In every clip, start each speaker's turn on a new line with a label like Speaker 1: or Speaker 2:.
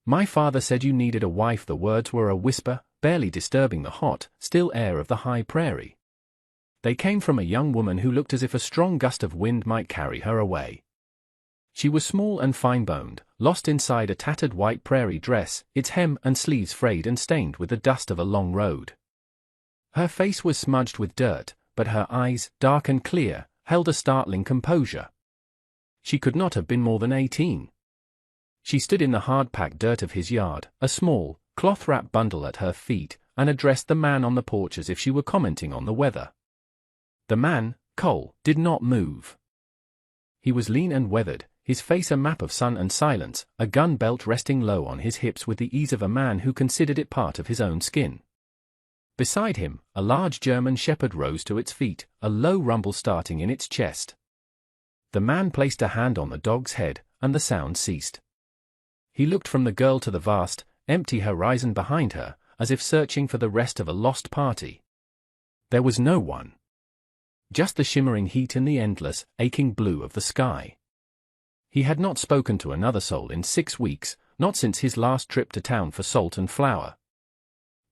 Speaker 1: My father said you needed a wife. The words were a whisper, barely disturbing the hot, still air of the high prairie. They came from a young woman who looked as if a strong gust of wind might carry her away. She was small and fine-boned, lost inside a tattered white prairie dress, its hem and sleeves frayed and stained with the dust of a long road. Her face was smudged with dirt, but her eyes, dark and clear, held a startling composure. She could not have been more than 18. She stood in the hard-packed dirt of his yard, a small, cloth-wrapped bundle at her feet, and addressed the man on the porch as if she were commenting on the weather. The man, Cole, did not move. He was lean and weathered, his face a map of sun and silence, a gun belt resting low on his hips with the ease of a man who considered it part of his own skin. Beside him, a large German shepherd rose to its feet, a low rumble starting in its chest. The man placed a hand on the dog's head, and the sound ceased. He looked from the girl to the vast, empty horizon behind her, as if searching for the rest of a lost party. There was no one. Just the shimmering heat and the endless, aching blue of the sky. He had not spoken to another soul in 6 weeks, not since his last trip to town for salt and flour.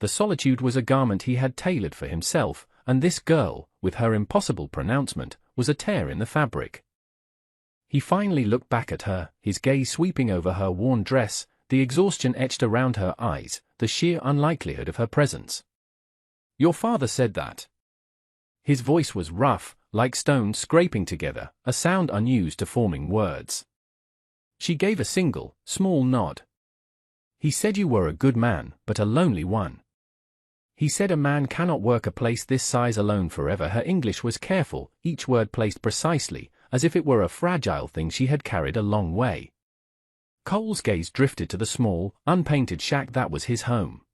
Speaker 1: The solitude was a garment he had tailored for himself, and this girl, with her impossible pronouncement, was a tear in the fabric. He finally looked back at her, his gaze sweeping over her worn dress, the exhaustion etched around her eyes, the sheer unlikelihood of her presence. "Your father said that." His voice was rough, like stones scraping together, a sound unused to forming words. She gave a single, small nod. "He said you were a good man, but a lonely one. He said a man cannot work a place this size alone forever." Her English was careful, each word placed precisely, as if it were a fragile thing she had carried a long way. Cole's gaze drifted to the small, unpainted shack that was his home.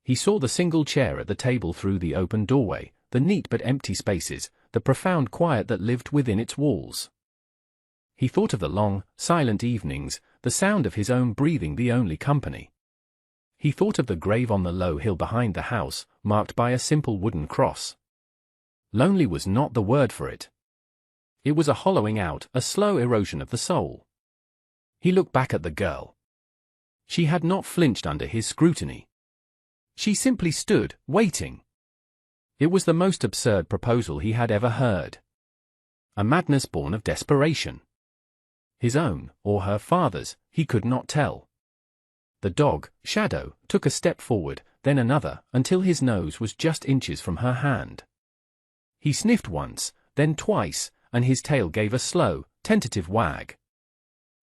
Speaker 1: He saw the single chair at the table through the open doorway, the neat but empty spaces, the profound quiet that lived within its walls. He thought of the long, silent evenings, the sound of his own breathing the only company. He thought of the grave on the low hill behind the house, marked by a simple wooden cross. Lonely was not the word for it. It was a hollowing out, a slow erosion of the soul. He looked back at the girl. She had not flinched under his scrutiny. She simply stood, waiting. It was the most absurd proposal he had ever heard. A madness born of desperation. His own, or her father's, he could not tell. The dog, Shadow, took a step forward, then another, until his nose was just inches from her hand. He sniffed once, then twice, and his tail gave a slow, tentative wag.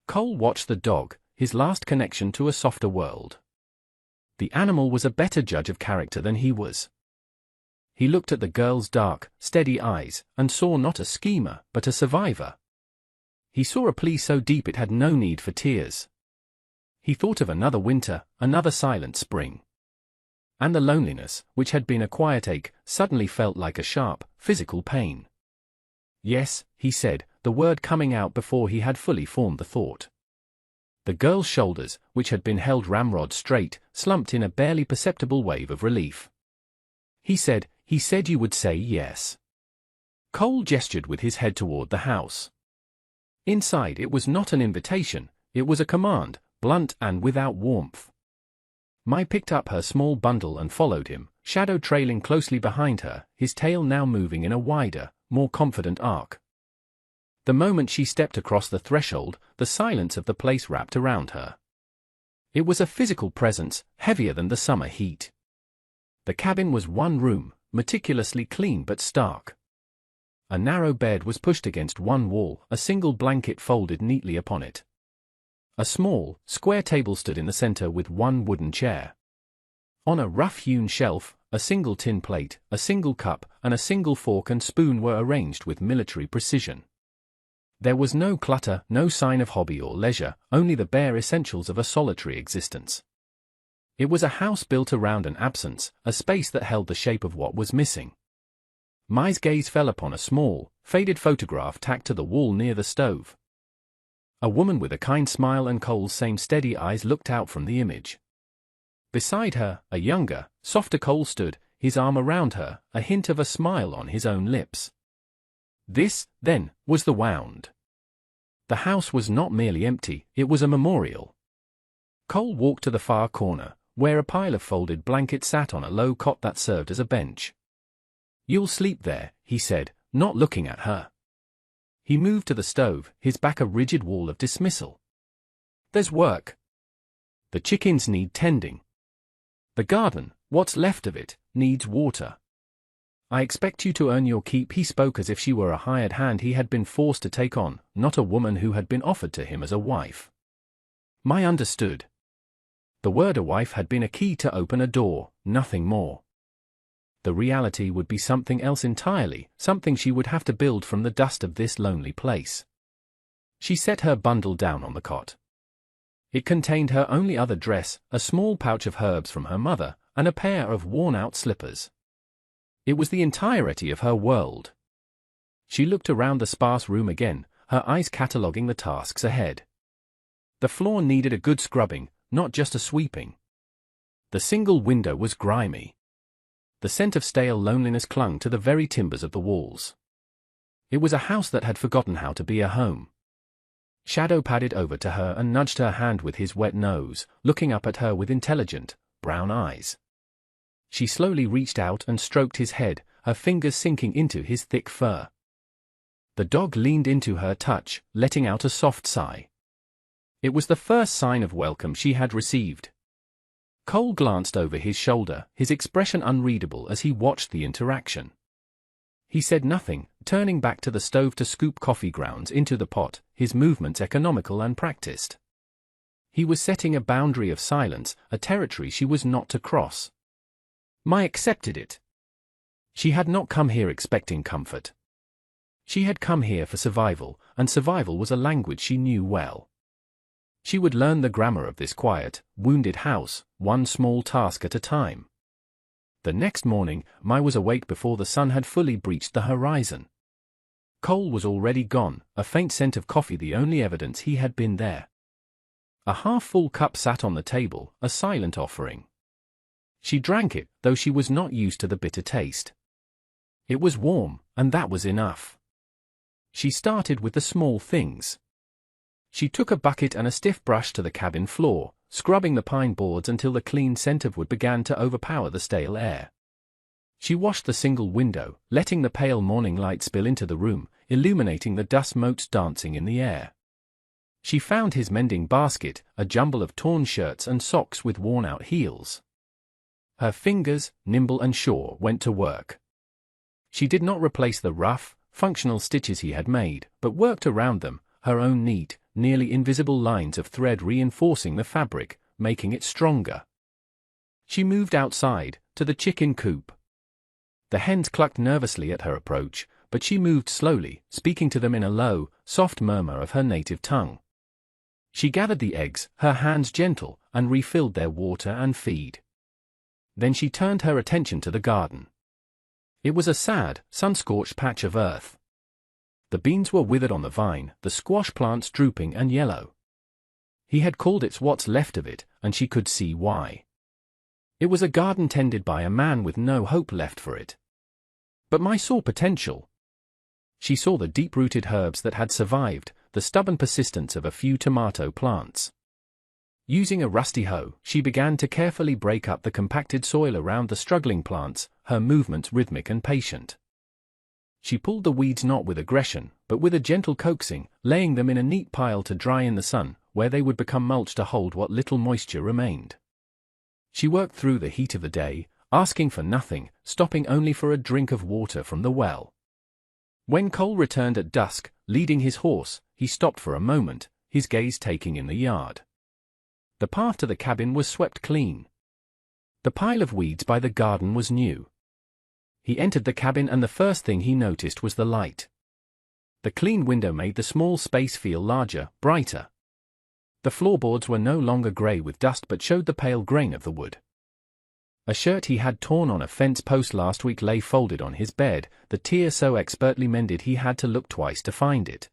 Speaker 1: Cole watched the dog, his last connection to a softer world. The animal was a better judge of character than he was. He looked at the girl's dark, steady eyes, and saw not a schemer, but a survivor. He saw a plea so deep it had no need for tears. He thought of another winter, another silent spring. And the loneliness, which had been a quiet ache, suddenly felt like a sharp, physical pain. "Yes," he said, the word coming out before he had fully formed the thought. The girl's shoulders, which had been held ramrod straight, slumped in a barely perceptible wave of relief. He said you would say yes." Cole gestured with his head toward the house. Inside it was not an invitation, it was a command, blunt and without warmth. Mai picked up her small bundle and followed him, Shadow trailing closely behind her, his tail now moving in a wider, more confident arc. The moment she stepped across the threshold, the silence of the place wrapped around her. It was a physical presence, heavier than the summer heat. The cabin was one room, meticulously clean but stark. A narrow bed was pushed against one wall, a single blanket folded neatly upon it. A small, square table stood in the center with one wooden chair. On a rough-hewn shelf, a single tin plate, a single cup, and a single fork and spoon were arranged with military precision. There was no clutter, no sign of hobby or leisure, only the bare essentials of a solitary existence. It was a house built around an absence, a space that held the shape of what was missing. Mai's gaze fell upon a small, faded photograph tacked to the wall near the stove. A woman with a kind smile and Cole's same steady eyes looked out from the image. Beside her, a younger, softer Cole stood, his arm around her, a hint of a smile on his own lips. This, then, was the wound. The house was not merely empty, it was a memorial. Cole walked to the far corner, where a pile of folded blankets sat on a low cot that served as a bench. "You'll sleep there," he said, not looking at her. He moved to the stove, his back a rigid wall of dismissal. "There's work. The chickens need tending. The garden, what's left of it, needs water. I expect you to earn your keep." He spoke as if she were a hired hand he had been forced to take on, not a woman who had been offered to him as a wife. "My understood." The word "a wife" had been a key to open a door, nothing more. The reality would be something else entirely, something she would have to build from the dust of this lonely place. She set her bundle down on the cot. It contained her only other dress, a small pouch of herbs from her mother, and a pair of worn-out slippers. It was the entirety of her world. She looked around the sparse room again, her eyes cataloguing the tasks ahead. The floor needed a good scrubbing, not just a sweeping. The single window was grimy. The scent of stale loneliness clung to the very timbers of the walls. It was a house that had forgotten how to be a home. Shadow padded over to her and nudged her hand with his wet nose, looking up at her with intelligent, brown eyes. She slowly reached out and stroked his head, her fingers sinking into his thick fur. The dog leaned into her touch, letting out a soft sigh. It was the first sign of welcome she had received. Cole glanced over his shoulder, his expression unreadable as he watched the interaction. He said nothing, turning back to the stove to scoop coffee grounds into the pot, his movements economical and practiced. He was setting a boundary of silence, a territory she was not to cross. Mai accepted it. She had not come here expecting comfort. She had come here for survival, and survival was a language she knew well. She would learn the grammar of this quiet, wounded house, one small task at a time. The next morning, Mai was awake before the sun had fully breached the horizon. Cole was already gone, a faint scent of coffee the only evidence he had been there. A half-full cup sat on the table, a silent offering. She drank it, though she was not used to the bitter taste. It was warm, and that was enough. She started with the small things. She took a bucket and a stiff brush to the cabin floor, scrubbing the pine boards until the clean scent of wood began to overpower the stale air. She washed the single window, letting the pale morning light spill into the room, illuminating the dust motes dancing in the air. She found his mending basket, a jumble of torn shirts and socks with worn-out heels. Her fingers, nimble and sure, went to work. She did not replace the rough, functional stitches he had made, but worked around them, her own neat, nearly invisible lines of thread reinforcing the fabric, making it stronger. She moved outside, to the chicken coop. The hens clucked nervously at her approach, but she moved slowly, speaking to them in a low, soft murmur of her native tongue. She gathered the eggs, her hands gentle, and refilled their water and feed. Then she turned her attention to the garden. It was a sad, sun-scorched patch of earth. The beans were withered on the vine, the squash plants drooping and yellow. He had called it what's left of it, and she could see why. It was a garden tended by a man with no hope left for it. But Mai saw potential. She saw the deep-rooted herbs that had survived, the stubborn persistence of a few tomato plants. Using a rusty hoe, she began to carefully break up the compacted soil around the struggling plants, her movements rhythmic and patient. She pulled the weeds not with aggression, but with a gentle coaxing, laying them in a neat pile to dry in the sun, where they would become mulch to hold what little moisture remained. She worked through the heat of the day, asking for nothing, stopping only for a drink of water from the well. When Cole returned at dusk, leading his horse, he stopped for a moment, his gaze taking in the yard. The path to the cabin was swept clean. The pile of weeds by the garden was new. He entered the cabin and the first thing he noticed was the light. The clean window made the small space feel larger, brighter. The floorboards were no longer grey with dust but showed the pale grain of the wood. A shirt he had torn on a fence post last week lay folded on his bed, the tear so expertly mended he had to look twice to find it.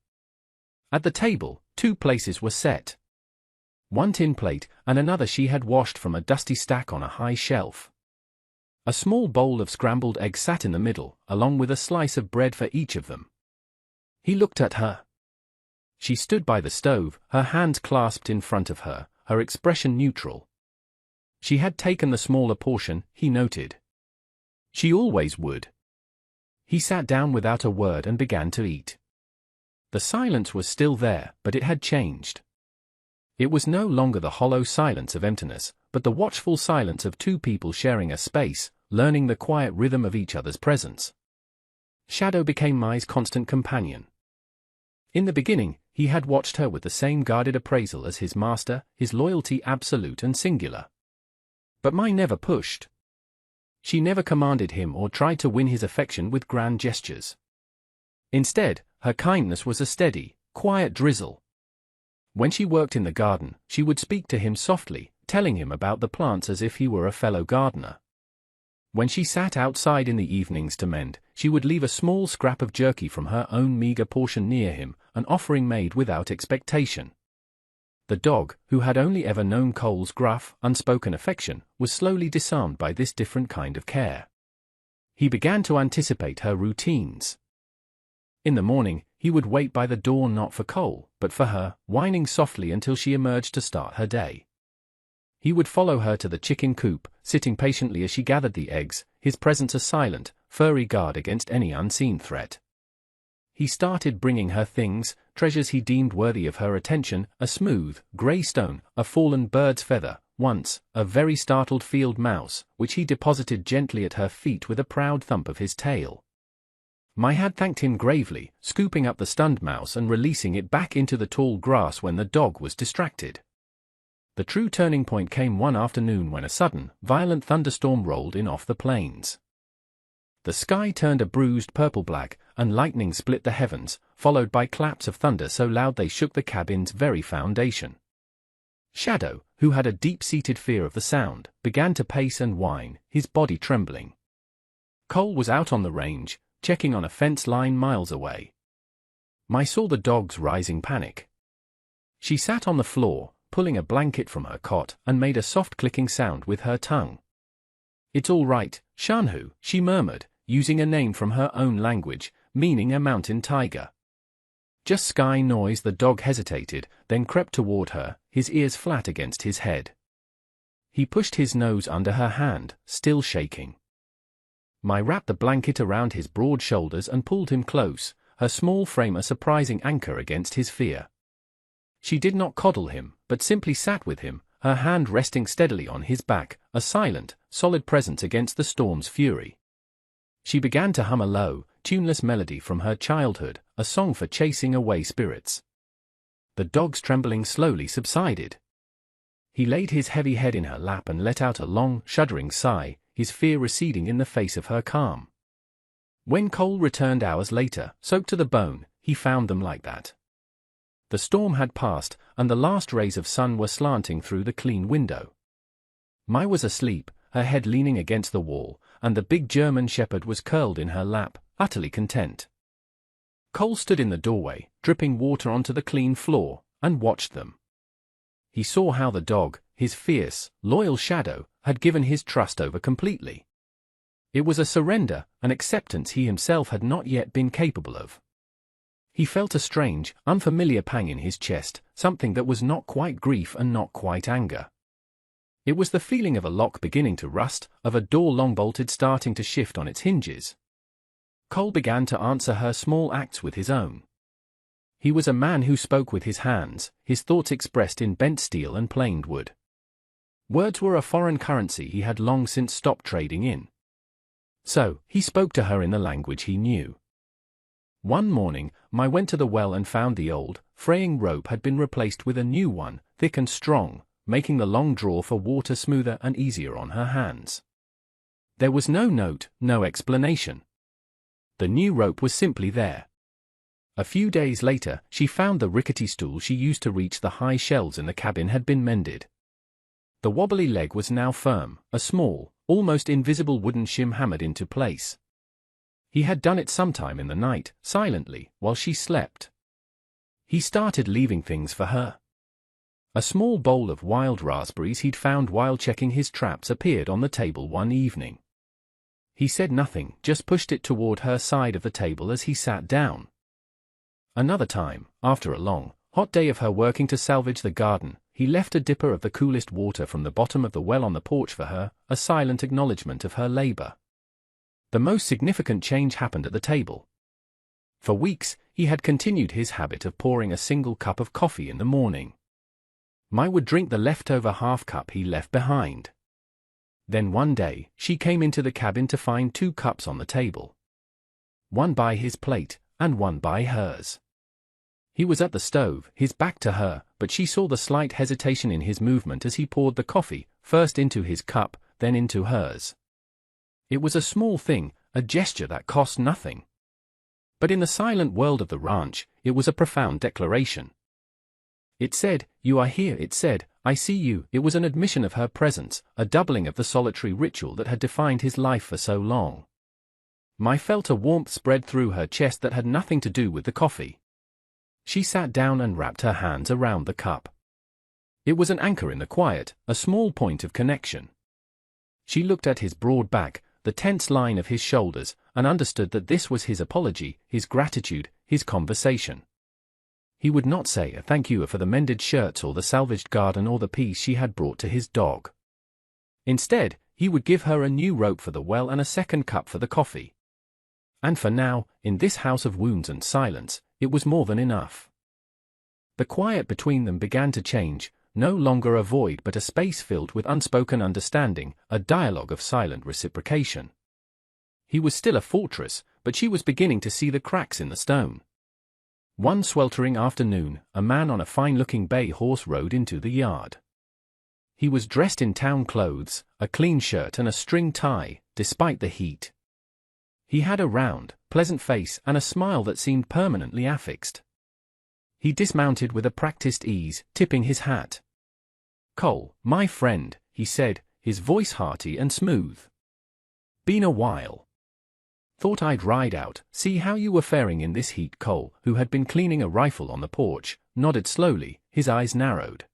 Speaker 1: At the table, 2 places were set. One tin plate, and another she had washed from a dusty stack on a high shelf. A small bowl of scrambled eggs sat in the middle, along with a slice of bread for each of them. He looked at her. She stood by the stove, her hands clasped in front of her, her expression neutral. She had taken the smaller portion, he noted. She always would. He sat down without a word and began to eat. The silence was still there, but it had changed. It was no longer the hollow silence of emptiness, but the watchful silence of two people sharing a space, learning the quiet rhythm of each other's presence. Shadow became Mai's constant companion. In the beginning, he had watched her with the same guarded appraisal as his master, his loyalty absolute and singular. But Mai never pushed. She never commanded him or tried to win his affection with grand gestures. Instead, her kindness was a steady, quiet drizzle. When she worked in the garden, she would speak to him softly, telling him about the plants as if he were a fellow gardener. When she sat outside in the evenings to mend, she would leave a small scrap of jerky from her own meager portion near him, an offering made without expectation. The dog, who had only ever known Cole's gruff, unspoken affection, was slowly disarmed by this different kind of care. He began to anticipate her routines. In the morning, he would wait by the door not for Cole, but for her, whining softly until she emerged to start her day. He would follow her to the chicken coop, sitting patiently as she gathered the eggs, his presence a silent, furry guard against any unseen threat. He started bringing her things, treasures he deemed worthy of her attention, a smooth, grey stone, a fallen bird's feather, once, a very startled field mouse, which he deposited gently at her feet with a proud thump of his tail. Mai had thanked him gravely, scooping up the stunned mouse and releasing it back into the tall grass when the dog was distracted. The true turning point came one afternoon when a sudden, violent thunderstorm rolled in off the plains. The sky turned a bruised purple-black, and lightning split the heavens, followed by claps of thunder so loud they shook the cabin's very foundation. Shadow, who had a deep-seated fear of the sound, began to pace and whine, his body trembling. Cole was out on the range, checking on a fence line miles away. Mai saw the dog's rising panic. She sat on the floor, pulling a blanket from her cot, and made a soft clicking sound with her tongue. "It's all right, Shanhu," she murmured, using a name from her own language, meaning a mountain tiger. "Just sky noise." The dog hesitated, then crept toward her, his ears flat against his head. He pushed his nose under her hand, still shaking. Mai wrapped the blanket around his broad shoulders and pulled him close, her small frame a surprising anchor against his fear. She did not coddle him, but simply sat with him, her hand resting steadily on his back, a silent, solid presence against the storm's fury. She began to hum a low, tuneless melody from her childhood, a song for chasing away spirits. The dog's trembling slowly subsided. He laid his heavy head in her lap and let out a long, shuddering sigh, his fear receding in the face of her calm. When Cole returned hours later, soaked to the bone, he found them like that. The storm had passed, and the last rays of sun were slanting through the clean window. Mai was asleep, her head leaning against the wall, and the big German shepherd was curled in her lap, utterly content. Cole stood in the doorway, dripping water onto the clean floor, and watched them. He saw how the dog, his fierce, loyal shadow, had given his trust over completely. It was a surrender, an acceptance he himself had not yet been capable of. He felt a strange, unfamiliar pang in his chest, something that was not quite grief and not quite anger. It was the feeling of a lock beginning to rust, of a door long bolted starting to shift on its hinges. Cole began to answer her small acts with his own. He was a man who spoke with his hands, his thoughts expressed in bent steel and planed wood. Words were a foreign currency he had long since stopped trading in. So, he spoke to her in the language he knew. One morning, Mai went to the well and found the old, fraying rope had been replaced with a new one, thick and strong, making the long draw for water smoother and easier on her hands. There was no note, no explanation. The new rope was simply there. A few days later, she found the rickety stool she used to reach the high shelves in the cabin had been mended. The wobbly leg was now firm, a small, almost invisible wooden shim hammered into place. He had done it sometime in the night, silently, while she slept. He started leaving things for her. A small bowl of wild raspberries he'd found while checking his traps appeared on the table one evening. He said nothing, just pushed it toward her side of the table as he sat down. Another time, after a long, hot day of her working to salvage the garden, he left a dipper of the coolest water from the bottom of the well on the porch for her, a silent acknowledgement of her labor. The most significant change happened at the table. For weeks, he had continued his habit of pouring a single cup of coffee in the morning. My would drink the leftover half cup he left behind. Then one day, she came into the cabin to find 2 cups on the table. One by his plate, and one by hers. He was at the stove, his back to her, but she saw the slight hesitation in his movement as he poured the coffee, first into his cup, then into hers. It was a small thing, a gesture that cost nothing. But in the silent world of the ranch, it was a profound declaration. It said, "You are here," it said, "I see you." It was an admission of her presence, a doubling of the solitary ritual that had defined his life for so long. I felt a warmth spread through her chest that had nothing to do with the coffee. She sat down and wrapped her hands around the cup. It was an anchor in the quiet, a small point of connection. She looked at his broad back, the tense line of his shoulders, and understood that this was his apology, his gratitude, his conversation. He would not say a thank you for the mended shirts or the salvaged garden or the peace she had brought to his dog. Instead, he would give her a new rope for the well and a second cup for the coffee. And for now, in this house of wounds and silence, it was more than enough. The quiet between them began to change, no longer a void but a space filled with unspoken understanding, a dialogue of silent reciprocation. He was still a fortress, but she was beginning to see the cracks in the stone. One sweltering afternoon, a man on a fine-looking bay horse rode into the yard. He was dressed in town clothes, a clean shirt and a string tie, despite the heat. He had a round, pleasant face and a smile that seemed permanently affixed. He dismounted with a practiced ease, tipping his hat. "Cole, my friend," he said, his voice hearty and smooth. "Been a while. Thought I'd ride out, see how you were faring in this heat." Cole, who had been cleaning a rifle on the porch, nodded slowly, his eyes narrowed.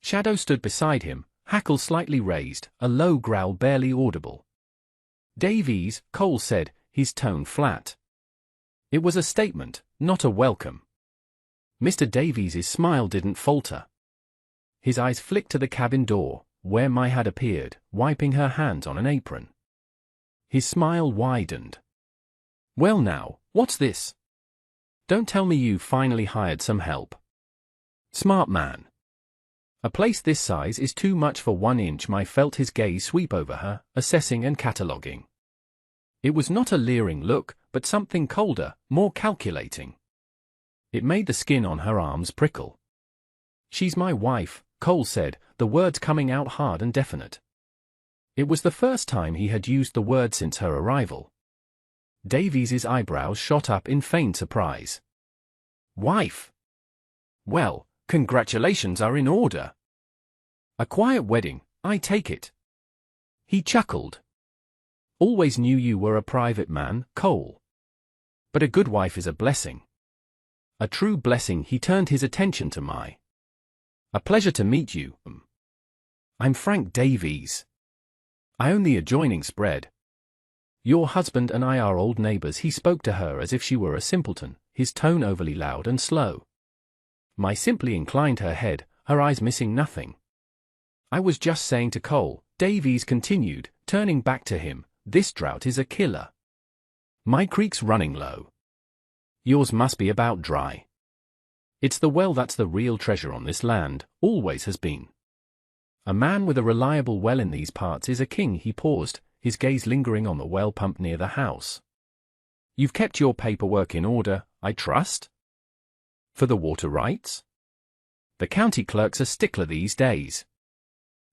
Speaker 1: Shadow stood beside him, hackle slightly raised, a low growl barely audible. "Davies," Cole said, his tone flat. It was a statement, not a welcome. Mr. Davies's smile didn't falter. His eyes flicked to the cabin door, where Mai had appeared, wiping her hands on an apron. His smile widened. "Well now, what's this? Don't tell me you finally hired some help." "Smart man. A place this size is too much for 1 inch." Mai felt his gaze sweep over her, assessing and cataloguing. It was not a leering look, but something colder, more calculating. It made the skin on her arms prickle. "She's my wife," Cole said, the words coming out hard and definite. It was the first time he had used the word since her arrival. Davies's eyebrows shot up in feigned surprise. "Wife? Well, congratulations are in order. A quiet wedding, I take it." He chuckled. "Always knew you were a private man, Cole. But a good wife is a blessing. A true blessing." He turned his attention to Mai. "A pleasure to meet you. I'm Frank Davies. I own the adjoining spread. Your husband and I are old neighbors." He spoke to her as if she were a simpleton, his tone overly loud and slow. Mai simply inclined her head, her eyes missing nothing. "I was just saying to Cole," Davies continued, turning back to him, "this drought is a killer. My creek's running low. Yours must be about dry. It's the well that's the real treasure on this land, always has been. A man with a reliable well in these parts is a king." He paused, his gaze lingering on the well pump near the house. "You've kept your paperwork in order, I trust? For the water rights? The county clerk's a stickler these days.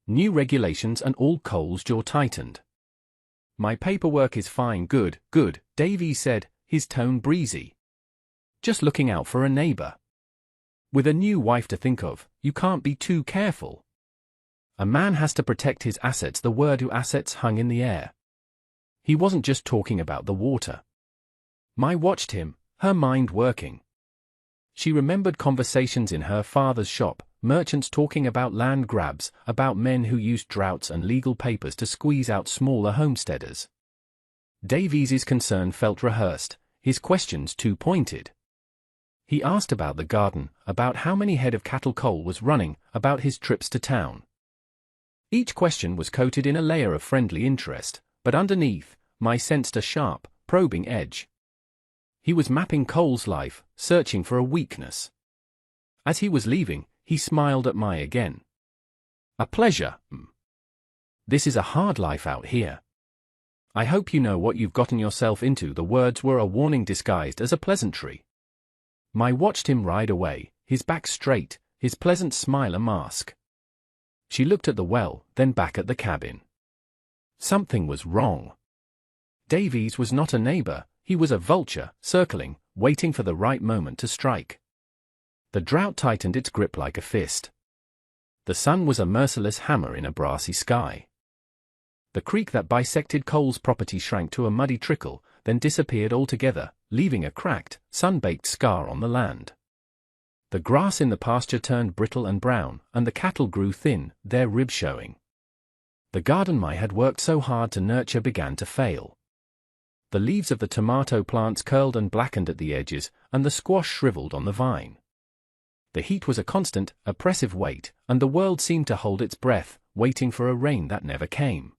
Speaker 1: New regulations and all." Cole's jaw tightened. "My paperwork is fine." Good, Davies said, his tone breezy. "Just looking out for a neighbor. With a new wife to think of, you can't be too careful. A man has to protect his assets." The word assets hung in the air. He wasn't just talking about the water. Mai watched him, her mind working. She remembered conversations in her father's shop, merchants talking about land grabs, about men who used droughts and legal papers to squeeze out smaller homesteaders. Davies's concern felt rehearsed, his questions too pointed. He asked about the garden, about how many head of cattle Cole was running, about his trips to town. Each question was coated in a layer of friendly interest, but underneath, my sensed a sharp, probing edge. He was mapping Cole's life, searching for a weakness. As he was leaving, he smiled at my again. "A pleasure. This is a hard life out here. I hope you know what you've gotten yourself into." The words were a warning disguised as a pleasantry. My watched him ride away, his back straight, his pleasant smile a mask. She looked at the well, then back at the cabin. Something was wrong. Davies was not a neighbor, he was a vulture, circling, waiting for the right moment to strike. The drought tightened its grip like a fist. The sun was a merciless hammer in a brassy sky. The creek that bisected Cole's property shrank to a muddy trickle, then disappeared altogether, leaving a cracked, sun-baked scar on the land. The grass in the pasture turned brittle and brown, and the cattle grew thin, their ribs showing. The garden I had worked so hard to nurture began to fail. The leaves of the tomato plants curled and blackened at the edges, and the squash shriveled on the vine. The heat was a constant, oppressive weight, and the world seemed to hold its breath, waiting for a rain that never came.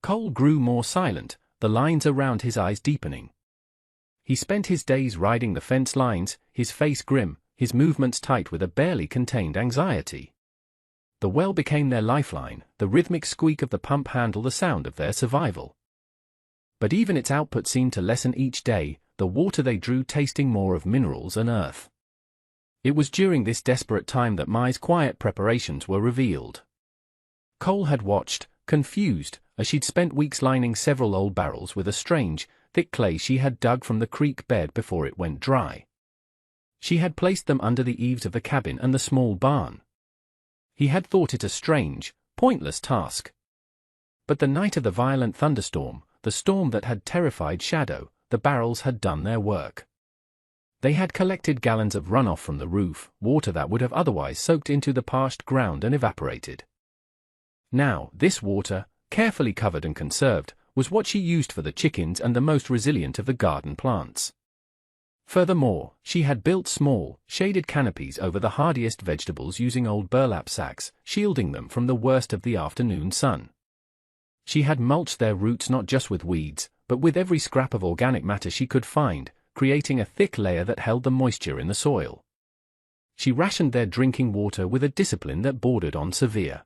Speaker 1: Cole grew more silent, the lines around his eyes deepening. He spent his days riding the fence lines, his face grim, his movements tight with a barely contained anxiety. The well became their lifeline, the rhythmic squeak of the pump handle the sound of their survival. But even its output seemed to lessen each day, the water they drew tasting more of minerals and earth. It was during this desperate time that Mai's quiet preparations were revealed. Cole had watched, confused, as she'd spent weeks lining several old barrels with a strange, thick clay she had dug from the creek bed before it went dry. She had placed them under the eaves of the cabin and the small barn. He had thought it a strange, pointless task. But the night of the violent thunderstorm, the storm that had terrified Shadow, the barrels had done their work. They had collected gallons of runoff from the roof, water that would have otherwise soaked into the parched ground and evaporated. Now, this water, carefully covered and conserved, was what she used for the chickens and the most resilient of the garden plants. Furthermore, she had built small, shaded canopies over the hardiest vegetables using old burlap sacks, shielding them from the worst of the afternoon sun. She had mulched their roots not just with weeds, but with every scrap of organic matter she could find, creating a thick layer that held the moisture in the soil. She rationed their drinking water with a discipline that bordered on severe.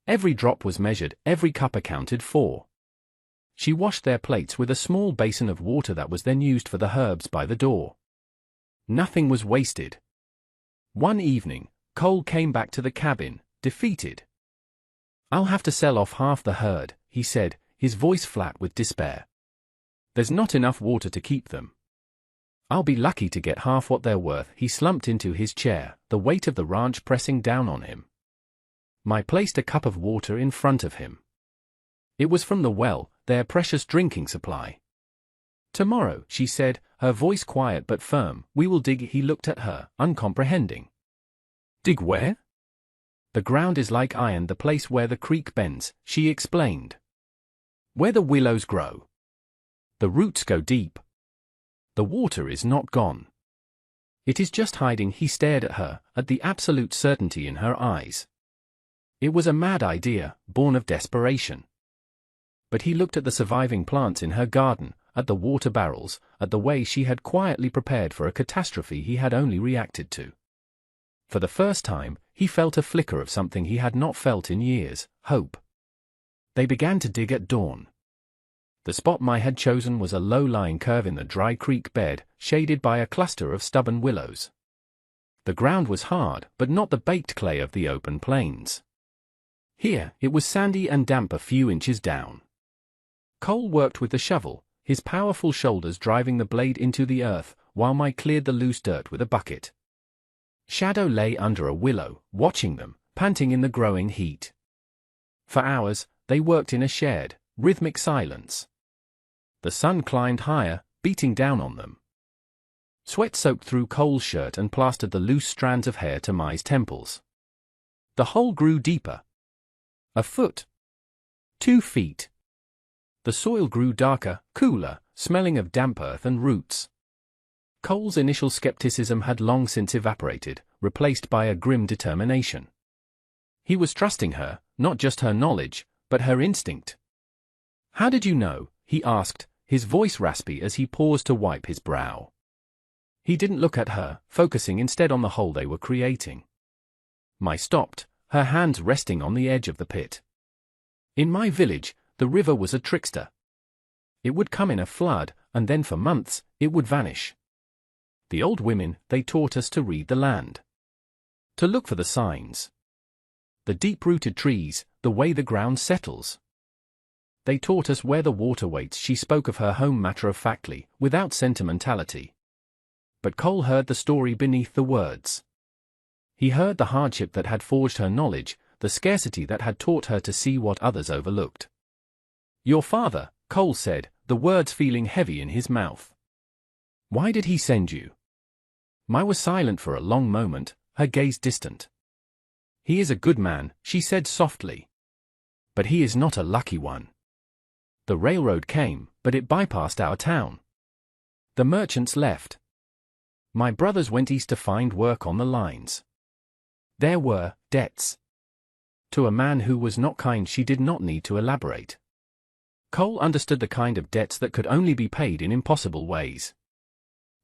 Speaker 1: Every drop was measured, every cup accounted for. She washed their plates with a small basin of water that was then used for the herbs by the door. Nothing was wasted. One evening, Cole came back to the cabin, defeated. "I'll have to sell off half the herd," he said, his voice flat with despair. "There's not enough water to keep them. I'll be lucky to get half what they're worth." He slumped into his chair, the weight of the ranch pressing down on him. Mai placed a cup of water in front of him. It was from the well, their precious drinking supply. "Tomorrow," she said, her voice quiet but firm, "we will dig." He looked at her, uncomprehending. "Dig where?" "The ground is like iron, the place where the creek bends," she explained. "Where the willows grow. The roots go deep. The water is not gone. It is just hiding." He stared at her, at the absolute certainty in her eyes. It was a mad idea, born of desperation. But he looked at the surviving plants in her garden, at the water barrels, at the way she had quietly prepared for a catastrophe he had only reacted to. For the first time, he felt a flicker of something he had not felt in years, hope. They began to dig at dawn. The spot Mai had chosen was a low-lying curve in the dry creek bed, shaded by a cluster of stubborn willows. The ground was hard, but not the baked clay of the open plains. Here, it was sandy and damp a few inches down. Cole worked with the shovel, his powerful shoulders driving the blade into the earth, while Mai cleared the loose dirt with a bucket. Shadow lay under a willow, watching them, panting in the growing heat. For hours, they worked in a shared, rhythmic silence. The sun climbed higher, beating down on them. Sweat soaked through Cole's shirt and plastered the loose strands of hair to Mai's temples. The hole grew deeper. A foot. 2 feet. The soil grew darker, cooler, smelling of damp earth and roots. Cole's initial skepticism had long since evaporated, replaced by a grim determination. He was trusting her, not just her knowledge, but her instinct. "How did you know?" he asked, his voice raspy as he paused to wipe his brow. He didn't look at her, focusing instead on the hole they were creating. Mai stopped, her hands resting on the edge of the pit. "In my village, the river was a trickster. It would come in a flood, and then for months, it would vanish. The old women, they taught us to read the land. To look for the signs. The deep-rooted trees, the way the ground settles. They taught us where the water waits." She spoke of her home matter-of-factly, without sentimentality. But Cole heard the story beneath the words. He heard the hardship that had forged her knowledge, the scarcity that had taught her to see what others overlooked. "Your father," Cole said, the words feeling heavy in his mouth. "Why did he send you?" Mai was silent for a long moment, her gaze distant. "He is a good man," she said softly. "But he is not a lucky one. The railroad came, but it bypassed our town. The merchants left. My brothers went east to find work on the lines. There were debts. To a man who was not kind." She did not need to elaborate. Cole understood the kind of debts that could only be paid in impossible ways.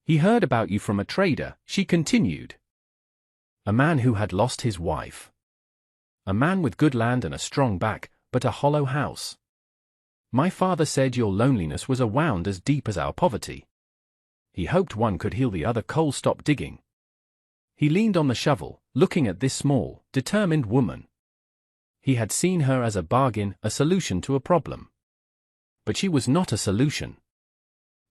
Speaker 1: "He heard about you from a trader," she continued. "A man who had lost his wife. A man with good land and a strong back, but a hollow house. My father said your loneliness was a wound as deep as our poverty. He hoped one could heal the other." Cole stopped digging. He leaned on the shovel, looking at this small, determined woman. He had seen her as a bargain, a solution to a problem. But she was not a solution.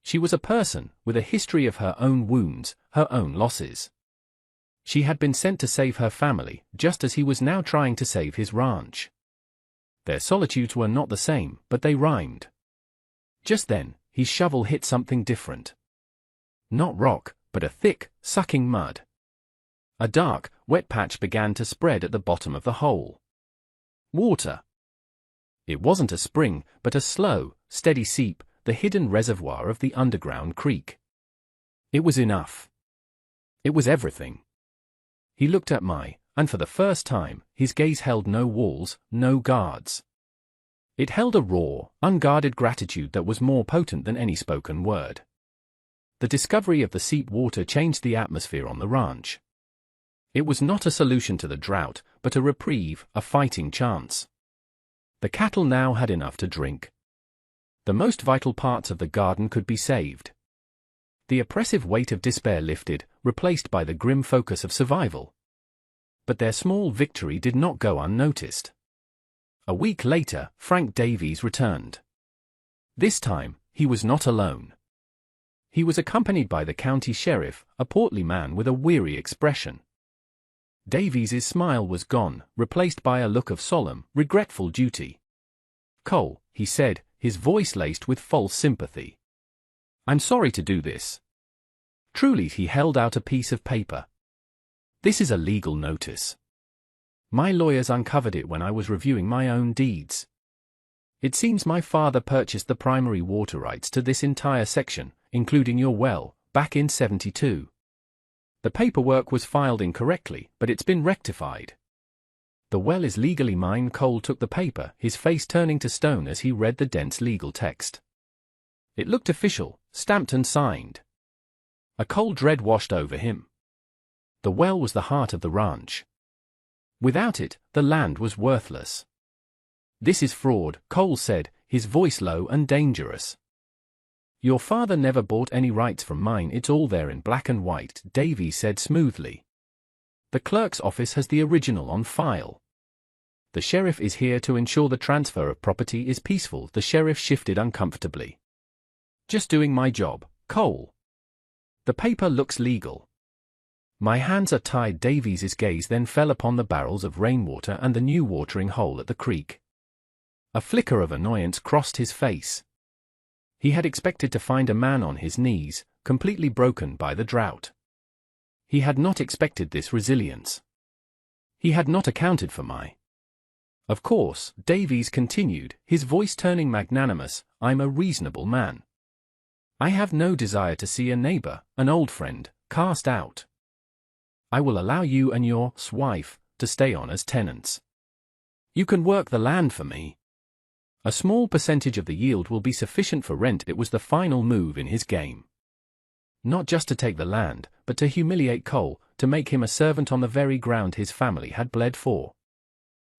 Speaker 1: She was a person, with a history of her own wounds, her own losses. She had been sent to save her family, just as he was now trying to save his ranch. Their solitudes were not the same, but they rhymed. Just then, his shovel hit something different. Not rock, but a thick, sucking mud. A dark, wet patch began to spread at the bottom of the hole. Water. It wasn't a spring, but a slow, steady seep, the hidden reservoir of the underground creek. It was enough. It was everything. He looked at Mai, and for the first time, his gaze held no walls, no guards. It held a raw, unguarded gratitude that was more potent than any spoken word. The discovery of the seep water changed the atmosphere on the ranch. It was not a solution to the drought, but a reprieve, a fighting chance. The cattle now had enough to drink. The most vital parts of the garden could be saved. The oppressive weight of despair lifted, replaced by the grim focus of survival. But their small victory did not go unnoticed. A week later, Frank Davies returned. This time, he was not alone. He was accompanied by the county sheriff, a portly man with a weary expression. Davies's smile was gone, replaced by a look of solemn, regretful duty. "Cole," he said, his voice laced with false sympathy. "I'm sorry to do this." Truly, he held out a piece of paper. "This is a legal notice. My lawyers uncovered it when I was reviewing my own deeds. It seems my father purchased the primary water rights to this entire section, including your well, back in '72. The paperwork was filed incorrectly, but it's been rectified. The well is legally mine." Cole took the paper, his face turning to stone as he read the dense legal text. It looked official, stamped and signed. A cold dread washed over him. The well was the heart of the ranch. Without it, the land was worthless. "This is fraud," Cole said, his voice low and dangerous. "Your father never bought any rights from mine. It's all there in black and white," Davies said smoothly. "The clerk's office has the original on file. The sheriff is here to ensure the transfer of property is peaceful." The sheriff shifted uncomfortably. "Just doing my job, Cole. The paper looks legal." "My hands are tied." Davies's gaze then fell upon the barrels of rainwater and the new watering hole at the creek. A flicker of annoyance crossed his face. He had expected to find a man on his knees, completely broken by the drought. He had not expected this resilience. He had not accounted for Mai. "Of course," Davies continued, his voice turning magnanimous, "I'm a reasonable man. I have no desire to see a neighbor, an old friend, cast out. I will allow you and your wife to stay on as tenants. You can work the land for me. A small percentage of the yield will be sufficient for rent. It was the final move in his game. Not just to take the land, but to humiliate Cole, to make him a servant on the very ground his family had bled for.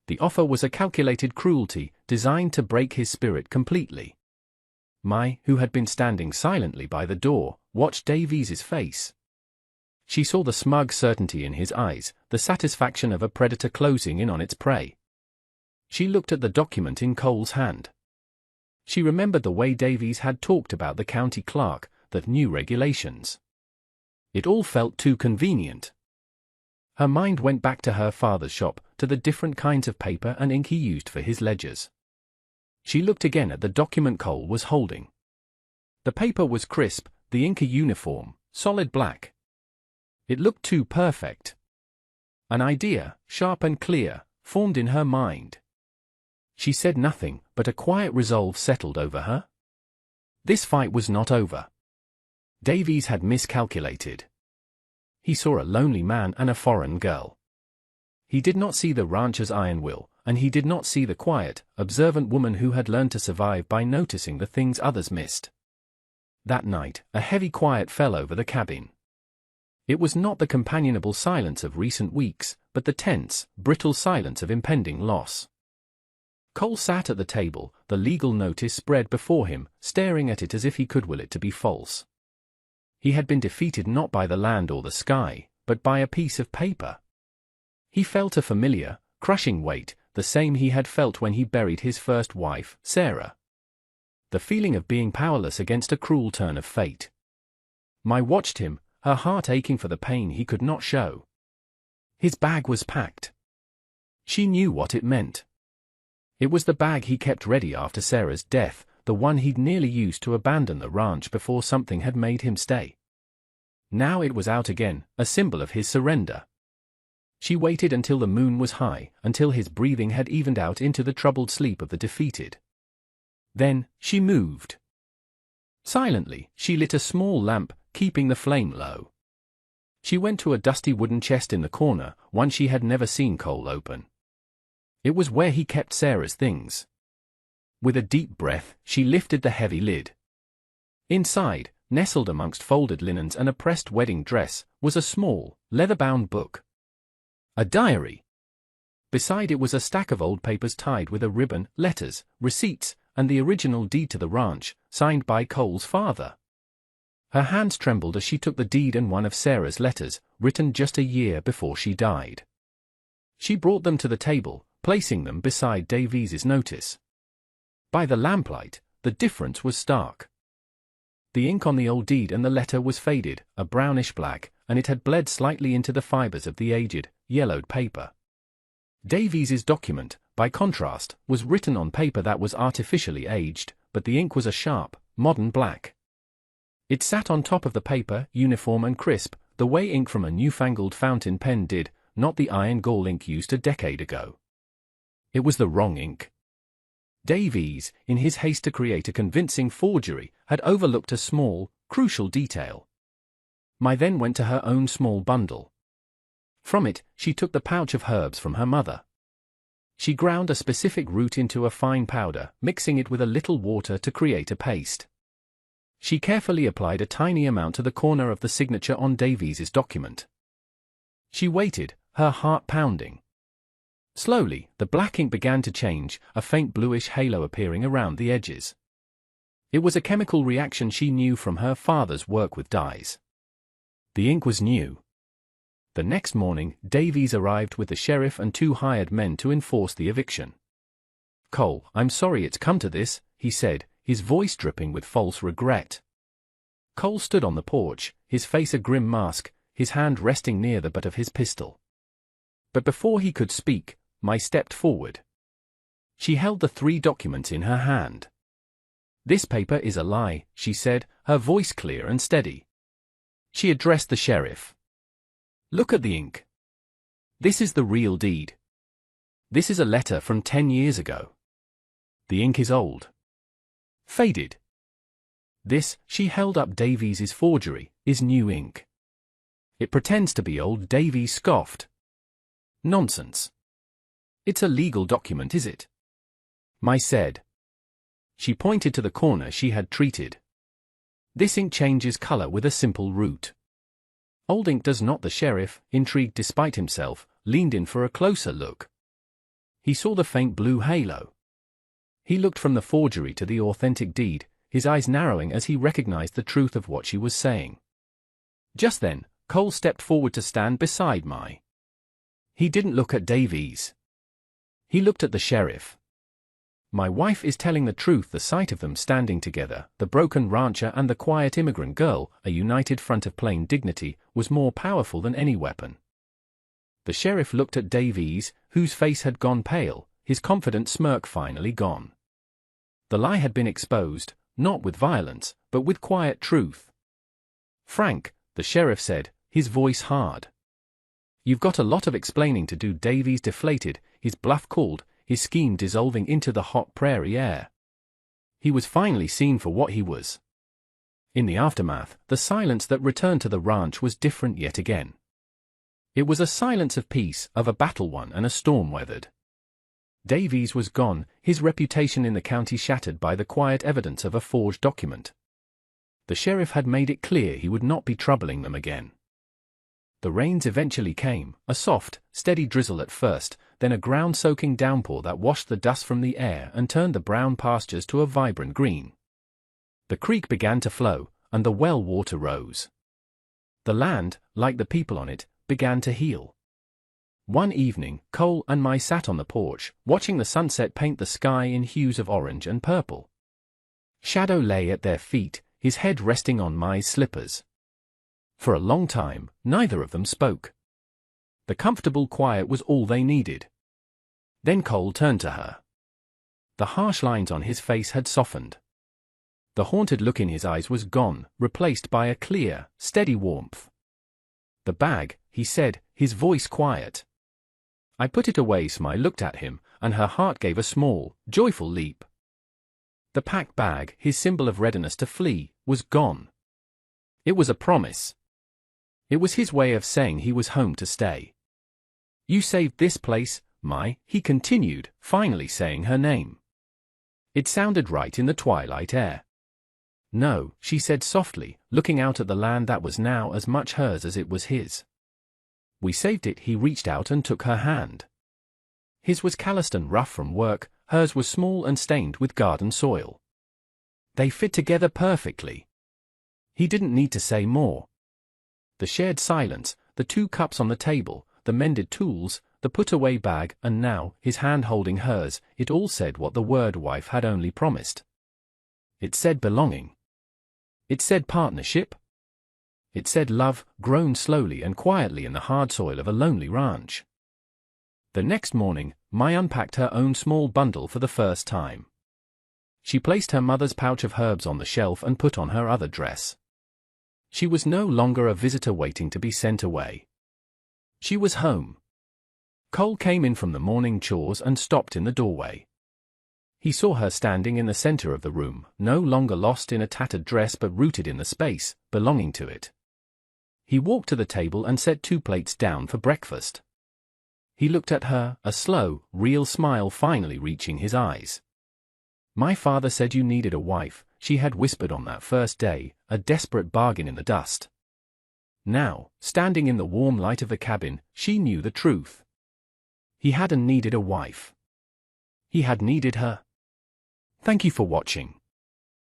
Speaker 1: The offer was a calculated cruelty, designed to break his spirit completely. Mai, who had been standing silently by the door, watched Davies's face. She saw the smug certainty in his eyes, the satisfaction of a predator closing in on its prey. She looked at the document in Cole's hand. She remembered the way Davies had talked about the county clerk, the new regulations. It all felt too convenient. Her mind went back to her father's shop, to the different kinds of paper and ink he used for his ledgers. She looked again at the document Cole was holding. The paper was crisp, the ink a uniform, solid black. It looked too perfect. An idea, sharp and clear, formed in her mind. She said nothing, but a quiet resolve settled over her. This fight was not over. Davies had miscalculated. He saw a lonely man and a foreign girl. He did not see the rancher's iron will, and he did not see the quiet, observant woman who had learned to survive by noticing the things others missed. That night, a heavy quiet fell over the cabin. It was not the companionable silence of recent weeks, but the tense, brittle silence of impending loss. Cole sat at the table, the legal notice spread before him, staring at it as if he could will it to be false. He had been defeated not by the land or the sky, but by a piece of paper. He felt a familiar, crushing weight, the same he had felt when he buried his first wife, Sarah. The feeling of being powerless against a cruel turn of fate. Mai watched him, her heart aching for the pain he could not show. His bag was packed. She knew what it meant. It was the bag he kept ready after Sarah's death, the one he'd nearly used to abandon the ranch before something had made him stay. Now it was out again, a symbol of his surrender. She waited until the moon was high, until his breathing had evened out into the troubled sleep of the defeated. Then, she moved. Silently, she lit a small lamp, keeping the flame low. She went to a dusty wooden chest in the corner, one she had never seen Cole open. It was where he kept Sarah's things. With a deep breath, she lifted the heavy lid. Inside, nestled amongst folded linens and a pressed wedding dress, was a small, leather-bound book. A diary. Beside it was a stack of old papers tied with a ribbon, letters, receipts, and the original deed to the ranch, signed by Cole's father. Her hands trembled as she took the deed and one of Sarah's letters, written just a year before she died. She brought them to the table, placing them beside Davies's notice. By the lamplight, the difference was stark. The ink on the old deed and the letter was faded, a brownish black, and it had bled slightly into the fibers of the aged, yellowed paper. Davies's document, by contrast, was written on paper that was artificially aged, but the ink was a sharp, modern black. It sat on top of the paper, uniform and crisp, the way ink from a newfangled fountain pen did, not the iron gall ink used a decade ago. It was the wrong ink. Davies, in his haste to create a convincing forgery, had overlooked a small, crucial detail. Mai then went to her own small bundle. From it, she took the pouch of herbs from her mother. She ground a specific root into a fine powder, mixing it with a little water to create a paste. She carefully applied a tiny amount to the corner of the signature on Davies's document. She waited, her heart pounding. Slowly, the black ink began to change, a faint bluish halo appearing around the edges. It was a chemical reaction she knew from her father's work with dyes. The ink was new. The next morning, Davies arrived with the sheriff and 2 hired men to enforce the eviction. "Cole, I'm sorry it's come to this," he said, his voice dripping with false regret. Cole stood on the porch, his face a grim mask, his hand resting near the butt of his pistol. But before he could speak, Mai stepped forward. She held the 3 documents in her hand. "This paper is a lie," she said, her voice clear and steady. She addressed the sheriff. "Look at the ink. This is the real deed. This is a letter from 10 years ago. The ink is old. Faded. This, she held up Davies's forgery, is new ink. It pretends to be old. Davies scoffed. Nonsense. It's a legal document, is it? My said. She pointed to the corner she had treated. This ink changes color with a simple route. Old ink does not. The sheriff, intrigued despite himself, leaned in for a closer look. He saw the faint blue halo. He looked from the forgery to the authentic deed, his eyes narrowing as he recognized the truth of what she was saying. Just then, Cole stepped forward to stand beside my. He didn't look at Davies. He looked at the sheriff. My wife is telling the truth. The sight of them standing together, the broken rancher and the quiet immigrant girl, a united front of plain dignity, was more powerful than any weapon. The sheriff looked at Davies, whose face had gone pale, his confident smirk finally gone. The lie had been exposed, not with violence, but with quiet truth. Frank, the sheriff said, his voice hard. You've got a lot of explaining to do. Davies deflated, his bluff called, his scheme dissolving into the hot prairie air. He was finally seen for what he was. In the aftermath, the silence that returned to the ranch was different yet again. It was a silence of peace, of a battle won and a storm weathered. Davies was gone, his reputation in the county shattered by the quiet evidence of a forged document. The sheriff had made it clear he would not be troubling them again. The rains eventually came, a soft, steady drizzle at first, then a ground-soaking downpour that washed the dust from the air and turned the brown pastures to a vibrant green. The creek began to flow, and the well water rose. The land, like the people on it, began to heal. One evening, Cole and I sat on the porch, watching the sunset paint the sky in hues of orange and purple. Shadow lay at their feet, his head resting on my slippers. For a long time, neither of them spoke. The comfortable quiet was all they needed. Then Cole turned to her. The harsh lines on his face had softened. The haunted look in his eyes was gone, replaced by a clear, steady warmth. The bag, he said, his voice quiet. I put it away. Smile looked at him, and her heart gave a small, joyful leap. The packed bag, his symbol of readiness to flee, was gone. It was a promise. It was his way of saying he was home to stay. You saved this place, he continued, finally saying her name. It sounded right in the twilight air. No, she said softly, looking out at the land that was now as much hers as it was his. We saved it. He reached out and took her hand. His was calloused and rough from work, hers was small and stained with garden soil. They fit together perfectly. He didn't need to say more. The shared silence, the 2 cups on the table, the mended tools, the put-away bag, and now, his hand holding hers, it all said what the word wife had only promised. It said belonging. It said partnership. It said love, grown slowly and quietly in the hard soil of a lonely ranch. The next morning, Mai unpacked her own small bundle for the first time. She placed her mother's pouch of herbs on the shelf and put on her other dress. She was no longer a visitor waiting to be sent away. She was home. Cole came in from the morning chores and stopped in the doorway. He saw her standing in the center of the room, no longer lost in a tattered dress but rooted in the space belonging to it. He walked to the table and set 2 plates down for breakfast. He looked at her, a slow, real smile finally reaching his eyes. My father said you needed a wife, she had whispered on that first day, a desperate bargain in the dust. Now, standing in the warm light of the cabin, she knew the truth. He hadn't needed a wife. He had needed her. Thank you for watching.